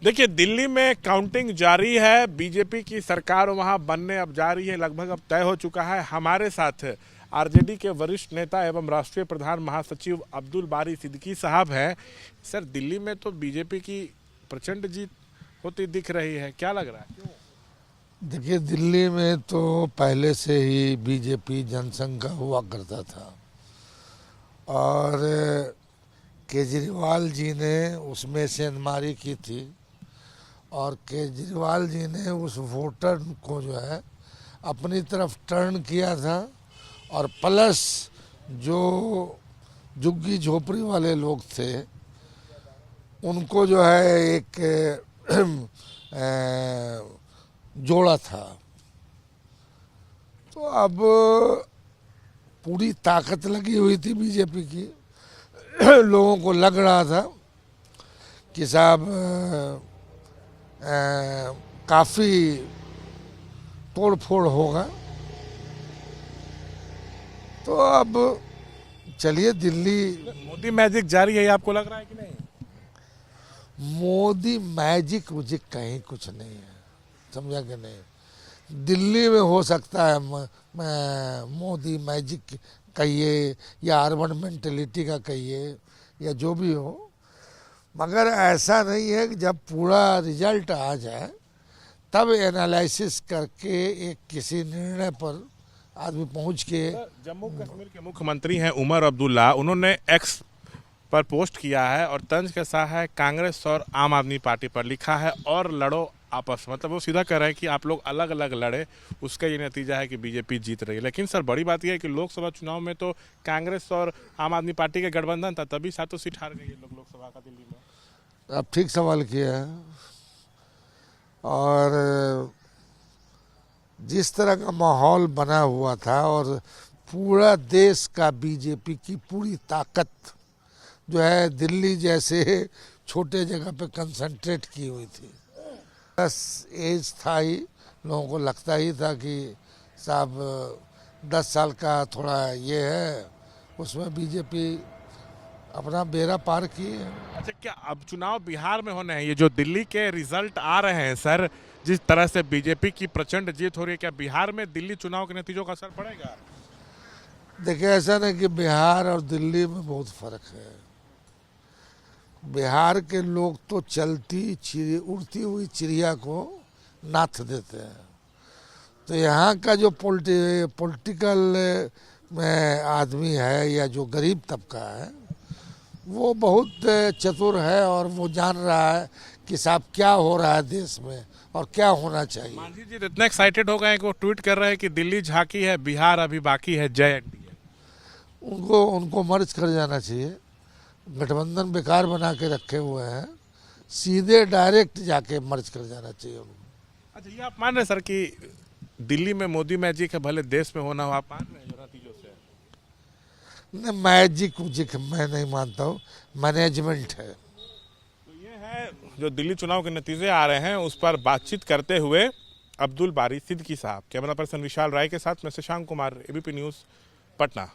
देखिए, दिल्ली में काउंटिंग जारी है। बीजेपी की सरकार वहां बनने अब जा रही है, लगभग अब तय हो चुका है। हमारे साथ आरजेडी के वरिष्ठ नेता एवं राष्ट्रीय प्रधान महासचिव अब्दुल बारी सिद्दीकी साहब हैं। सर, दिल्ली में तो बीजेपी की प्रचंड जीत होती दिख रही है, क्या लग रहा है? देखिए, दिल्ली में तो पहले से ही बीजेपी जनसंघ का हुआ करता था और केजरीवाल जी ने उसमें सेंधमारी की थी और केजरीवाल जी ने उस वोटर को जो है अपनी तरफ टर्न किया था और प्लस जो झुग्गी झोपड़ी वाले लोग थे उनको जो है एक जोड़ा था। तो अब पूरी ताकत लगी हुई थी बीजेपी की। लोगों को लग रहा था कि साहब काफ़ी तोड़ फोड़ होगा। तो अब चलिए, दिल्ली मोदी मैजिक जारी है, आपको लग रहा है कि नहीं? मोदी मैजिक मुझे कहीं कुछ नहीं है, समझा कि नहीं। दिल्ली में हो सकता है मोदी मैजिक कहिए या अर्बन मेंटेलिटी का कहिए या जो भी हो, मगर ऐसा नहीं है कि जब पूरा रिजल्ट आ जाए तब एनालिसिस करके एक किसी निर्णय पर आदमी पहुंच के। जम्मू कश्मीर के मुख्यमंत्री हैं उमर अब्दुल्ला, उन्होंने एक्स पर पोस्ट किया है और तंज कसा है कांग्रेस और आम आदमी पार्टी पर। लिखा है और लड़ो आपस, मतलब वो सीधा कह रहे हैं कि आप लोग अलग अलग लड़े, उसका ये नतीजा है कि बीजेपी जीत रही है। लेकिन सर, बड़ी बात यह है कि लोकसभा चुनाव में तो कांग्रेस और आम आदमी पार्टी का गठबंधन था, तभी सातों सीट हार गई लोग लोकसभा का दिल्ली में। आप ठीक सवाल किया है। और जिस तरह का माहौल बना हुआ था और पूरा देश का बीजेपी की पूरी ताकत जो है दिल्ली जैसे छोटे जगह पे कंसंट्रेट की हुई थी। बस एज था ही, लोगों को लगता ही था कि साहब 10 साल का थोड़ा ये है, उसमें बीजेपी अपना बेड़ा पार की है। अच्छा, क्या अब चुनाव बिहार में होने हैं? ये जो दिल्ली के रिजल्ट आ रहे हैं सर, जिस तरह से बीजेपी की प्रचंड जीत हो रही है, क्या बिहार में दिल्ली चुनाव के नतीजों का असर पड़ेगा? देखिए, ऐसा नहीं कि बिहार और दिल्ली में बहुत फर्क है। बिहार के लोग तो चलती उड़ती हुई चिड़िया को नाथ देते हैं। तो यहाँ का जो पॉलिटिकल में आदमी है या जो गरीब तबका है वो बहुत चतुर है और वो जान रहा है कि साहब क्या हो रहा है देश में और क्या होना चाहिए। मांझी जी इतने एक्साइटेड हो गए कि वो ट्वीट कर रहे हैं कि दिल्ली झांकी है, बिहार अभी बाकी है, जय एनडीए। उनको मर्ज कर जाना चाहिए। गठबंधन बेकार बना के रखे हुए हैं, सीधे डायरेक्ट जाके मर्ज कर जाना चाहिए उनको। अच्छा, ये आप मान रहे सर कि दिल्ली में मोदी मैजिक है, भले देश में होना हो, आप मान रहे हैं जो नतीजों से? नहीं, मैजिक मुजिक मैं नहीं मानता हूँ, मैनेजमेंट है। तो ये है जो दिल्ली चुनाव के नतीजे आ रहे हैं, उस पर बातचीत करते हुए अब्दुल बारी सिद्दीकी साहब। कैमरा पर्सन विशाल राय के साथ मैं शशांक कुमार, एबीपी न्यूज़, पटना।